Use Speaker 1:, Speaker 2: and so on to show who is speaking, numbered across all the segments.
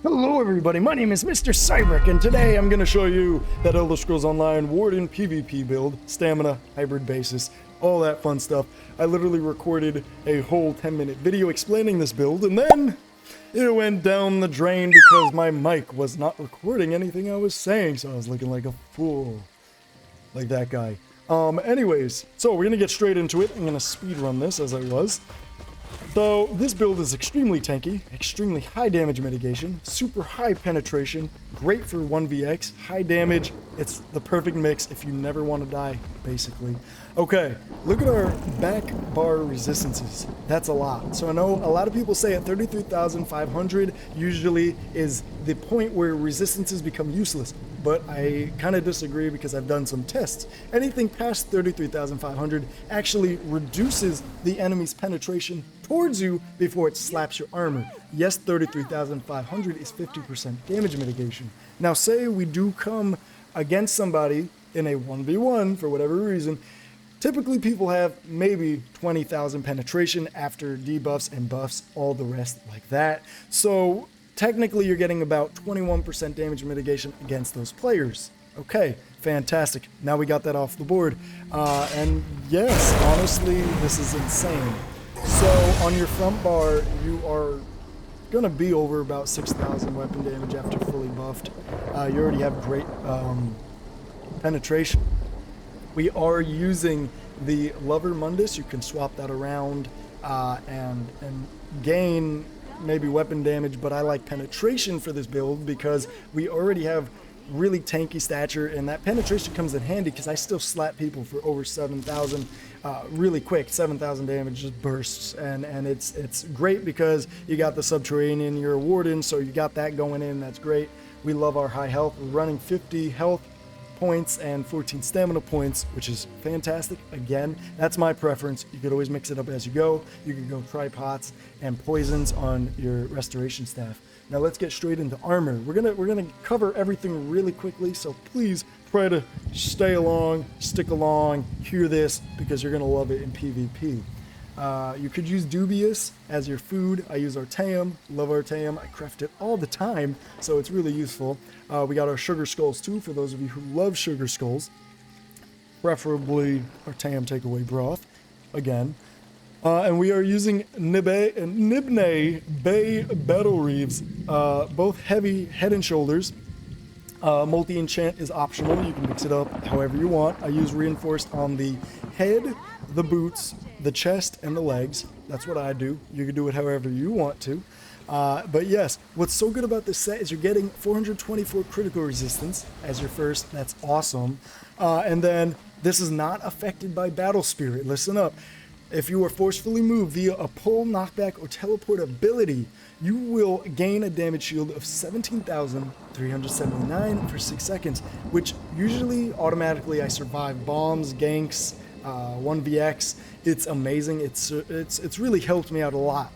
Speaker 1: Hello everybody, my name is MrCyberic, and today I'm going to show you that Elder Scrolls Online Warden PVP build, stamina, hybrid basis, all that fun stuff. I literally recorded a whole 10-minute video explaining this build, and then it went down the drain because my mic was not recording anything I was saying, so I was looking like a fool. Like that guy. Anyways, so we're going to get straight into it. I'm going to speed run this as I was. So this build is extremely tanky, extremely high damage mitigation, super high penetration, great for 1vx, high damage. It's the perfect mix if you never want to die, basically. Okay, look at our back bar resistances. That's a lot. So I know a lot of people say at 33,500 usually is the point where resistances become useless. But I kind of disagree because I've done some tests. Anything past 33,500 actually reduces the enemy's penetration towards you before it slaps your armor. Yes, 33,500 is 50% damage mitigation. Now say we do come against somebody in a 1v1 for whatever reason, typically people have maybe 20,000 penetration after debuffs and buffs, all the rest like that. So technically, you're getting about 21% damage mitigation against those players. Okay, fantastic. Now we got that off the board. And yes, honestly, this is insane. So on your front bar, you are going to be over about 6,000 weapon damage after fully buffed. You already have great penetration. We are using the Lover Mundus. You can swap that around and gain maybe weapon damage, but I like penetration for this build because we already have really tanky stature, and that penetration comes in handy because I still slap people for over 7,000 really quick. 7,000 damage just bursts, and it's great because you got the subterranean, you're a warden, so you got that going in. That's great. We love our high health. We're running 50 health points and 14 stamina points, which is fantastic. Again, that's my preference. You could always mix it up as you go. You can go tripods and poisons on your restoration staff. Now let's get straight into armor. We're gonna cover everything really quickly, so please try to stay along, stick along, hear this, because you're gonna love it in PvP. You could use Dubious as your food. I use Artaeum, love Artaeum. I craft it all the time, so it's really useful. We got our Sugar Skulls too, for those of you who love Sugar Skulls. Preferably Artaeum Takeaway Broth, again. And we are using Nibne Bay Battle Reeves, both heavy head and shoulders. Multi-enchant is optional. You can mix it up however you want. I use Reinforced on the head, the boots, the chest, and the legs. That's what I do. You can do it however you want to. But yes, what's so good about this set is you're getting 424 critical resistance as your first. That's awesome. And then this is not affected by Battle Spirit. Listen up. If you are forcefully moved via a pull, knockback, or teleport ability, you will gain a damage shield of 17,379 for 6 seconds, which usually automatically I survive bombs, ganks, 1vx. It's amazing. It's really helped me out a lot.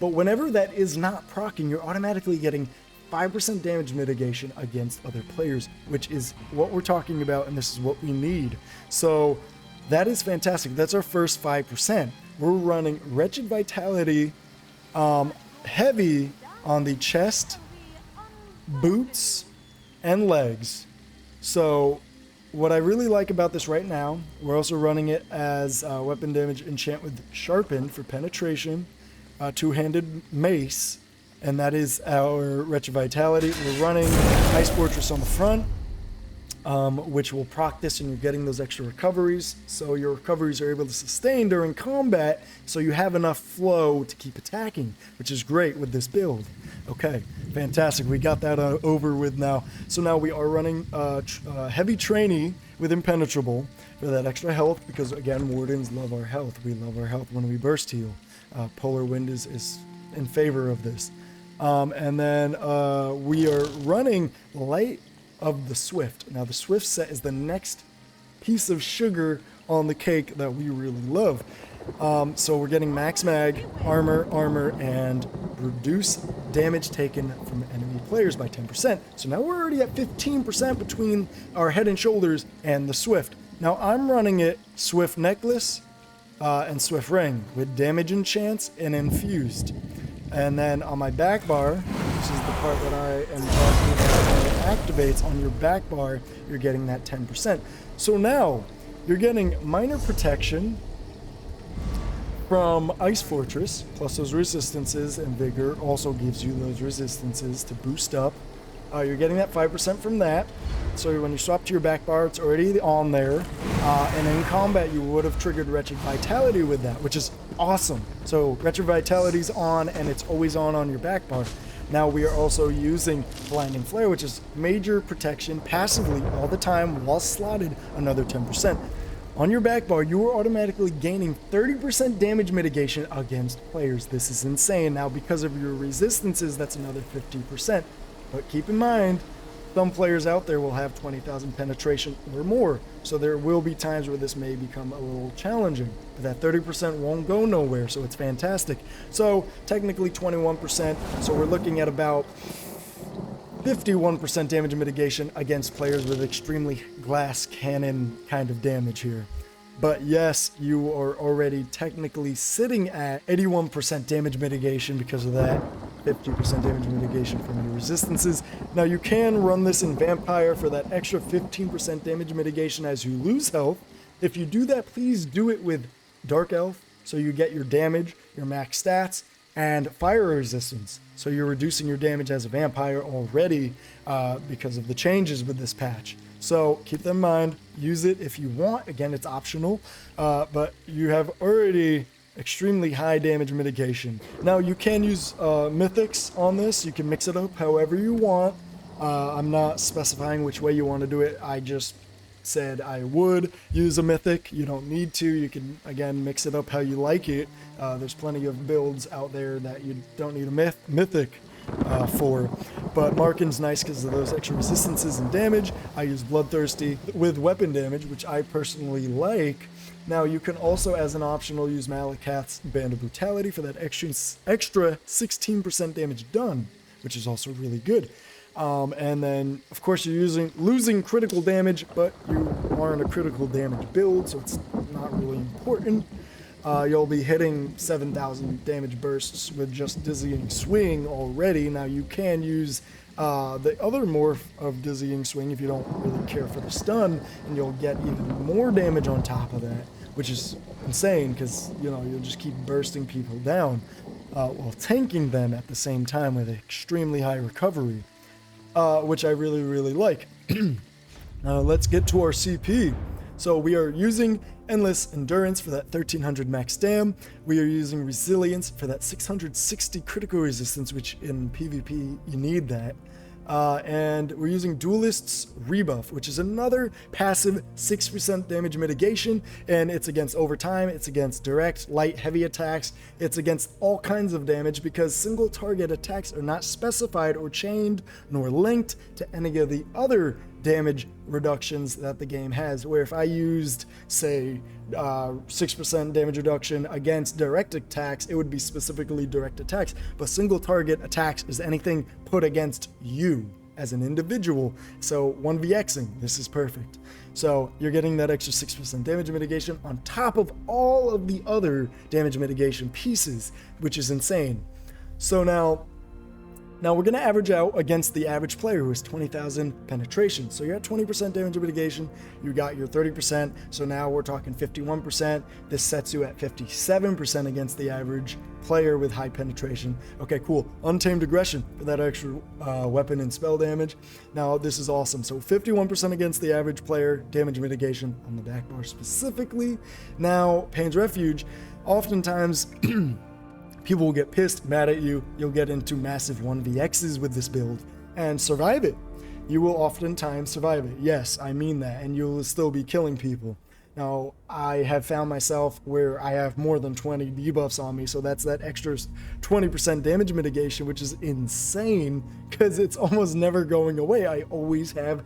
Speaker 1: But whenever that is not proccing, you're automatically getting 5% damage mitigation against other players, which is what we're talking about, and this is what we need. So that is fantastic. That's our first 5%. We're running Wretched Vitality, heavy on the chest, boots, and legs. So what I really like about this right now, we're also running it as weapon damage enchant with Sharpen for penetration, two-handed mace, and that is our Wretched Vitality. We're running Ice Fortress on the front, which will proc this, and you're getting those extra recoveries, so your recoveries are able to sustain during combat, so you have enough flow to keep attacking, which is great with this build. Okay, fantastic. We got that over with now. So now we are running Heavy Trainee with Impenetrable for that extra health, because again, Wardens love our health. We love our health when we burst heal. Polar Wind is in favor of this. And then we are running Light of the Swift. Now the Swift set is the next piece of sugar on the cake that we really love. So we're getting max mag, armor, and reduce damage taken from enemy players by 10%. So now we're already at 15% between our head and shoulders and the Swift. Now I'm running it Swift Necklace and Swift Ring with damage enchants and infused. And then on my back bar, which is the part that I am talking about, when it activates on your back bar, you're getting that 10%. So now you're getting minor protection from Ice Fortress, plus those resistances, and Vigor also gives you those resistances to boost up. You're getting that 5% from that. So when you swap to your back bar, it's already on there. And in combat, you would have triggered Wretched Vitality with that, which is awesome. So Wretched Vitality's on, and it's always on your back bar. Now we are also using Blinding Flare, which is major protection passively all the time while slotted, another 10%. On your back bar, you are automatically gaining 30% damage mitigation against players. This is insane. Now, because of your resistances, that's another 50%. But keep in mind, some players out there will have 20,000 penetration or more. So there will be times where this may become a little challenging. But that 30% won't go nowhere, so it's fantastic. So technically 21%. So we're looking at about 51% damage mitigation against players with extremely glass cannon kind of damage here. But yes, you are already technically sitting at 81% damage mitigation because of that 50% damage mitigation from your resistances. Now you can run this in Vampire for that extra 15% damage mitigation as you lose health. If you do that, please do it with Dark Elf, so you get your damage, your max stats, and fire resistance. So you're reducing your damage as a vampire already because of the changes with this patch. So keep that in mind, use it if you want. Again, it's optional, but you have already extremely high damage mitigation. Now you can use Mythics on this. You can mix it up however you want. I'm not specifying which way you want to do it. I just said I would use a Mythic. You don't need to. You can, again, mix it up how you like it. There's plenty of builds out there that you don't need a Mythic for. But Markin's nice because of those extra resistances and damage. I use Bloodthirsty with weapon damage, which I personally like. Now you can also, as an optional, use Malakath's Band of Brutality for that extra 16% damage done, which is also really good. And then, of course, you're losing critical damage, but you aren't a critical damage build, so it's not really important. You'll be hitting 7,000 damage bursts with just Dizzying Swing already. Now, you can use the other morph of Dizzying Swing if you don't really care for the stun, and you'll get even more damage on top of that, which is insane because, you know, you'll just keep bursting people down while tanking them at the same time with extremely high recovery. Which I really, really like. Let's get to our CP. So we are using Endless Endurance for that 1300 max dam. We are using Resilience for that 660 critical resistance, which in PvP you need that. And we're using Duelist's Rebuff, which is another passive 6% damage mitigation, and it's against overtime, it's against direct, light, heavy attacks, it's against all kinds of damage because single target attacks are not specified or chained nor linked to any of the other damage reductions that the game has, where if I used, say, 6% damage reduction against direct attacks, it would be specifically direct attacks, but single target attacks is anything put against you as an individual. So 1vxing, this is perfect. So you're getting that extra 6% damage mitigation on top of all of the other damage mitigation pieces, which is insane. So now we're going to average out against the average player who has 20,000 penetration. So you're at 20% damage mitigation, you got your 30%, so now we're talking 51%. This sets you at 57% against the average player with high penetration. Okay, cool. Untamed Aggression for that extra weapon and spell damage. Now this is awesome. So 51% against the average player, damage mitigation on the back bar specifically. Now, Pain's Refuge, oftentimes people will get pissed, mad at you. You'll get into massive 1vx's with this build and survive it. You will oftentimes survive it. Yes, I mean that. And you'll still be killing people. Now, I have found myself where I have more than 20 debuffs on me. So that's that extra 20% damage mitigation, which is insane because it's almost never going away. I always have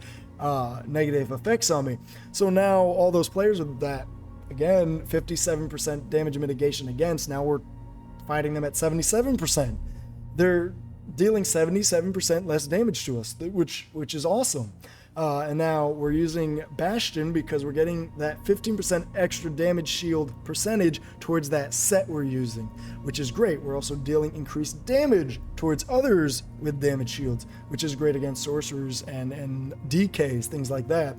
Speaker 1: negative effects on me. So now all those players with that, again, 57% damage mitigation against, now we're fighting them at 77%. They're dealing 77% less damage to us, which is awesome. And now we're using Bastion because we're getting that 15% extra damage shield percentage towards that set we're using, which is great. We're also dealing increased damage towards others with damage shields, which is great against sorcerers and DKs, things like that.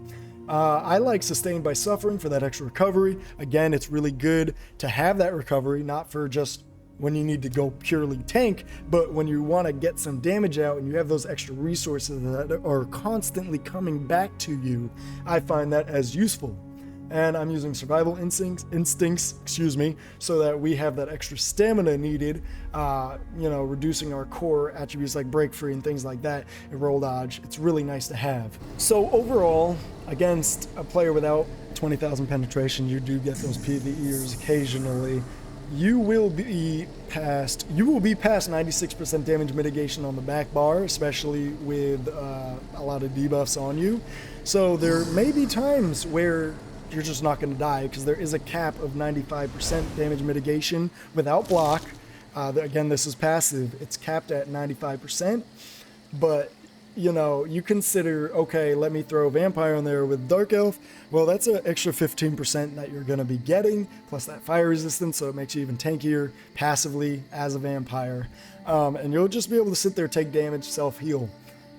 Speaker 1: I like Sustained by Suffering for that extra recovery. Again, it's really good to have that recovery, not for just when you need to go purely tank, but when you want to get some damage out and you have those extra resources that are constantly coming back to you. I find that as useful. And I'm using Survival Instincts, so that we have that extra stamina needed, reducing our core attributes like Break Free and things like that, and Roll Dodge. It's really nice to have. So overall, against a player without 20,000 penetration, you do get those PvEers occasionally. You will be past 96% damage mitigation on the back bar, especially with a lot of debuffs on you. So there may be times where you're just not going to die, because there is a cap of 95% damage mitigation without block. Again, this is passive. It's capped at 95%, but you consider, okay, let me throw Vampire in there with Dark Elf. Well, that's an extra 15% that you're going to be getting, plus that fire resistance, so it makes you even tankier passively as a Vampire. And you'll just be able to sit there, take damage, self-heal.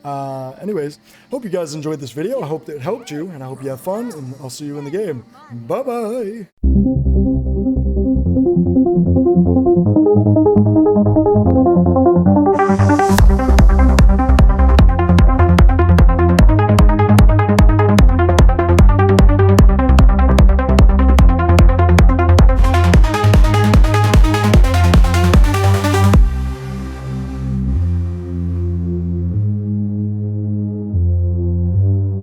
Speaker 1: Anyways, hope you guys enjoyed this video. I hope that it helped you, and I hope you have fun, and I'll see you in the game. Bye-bye!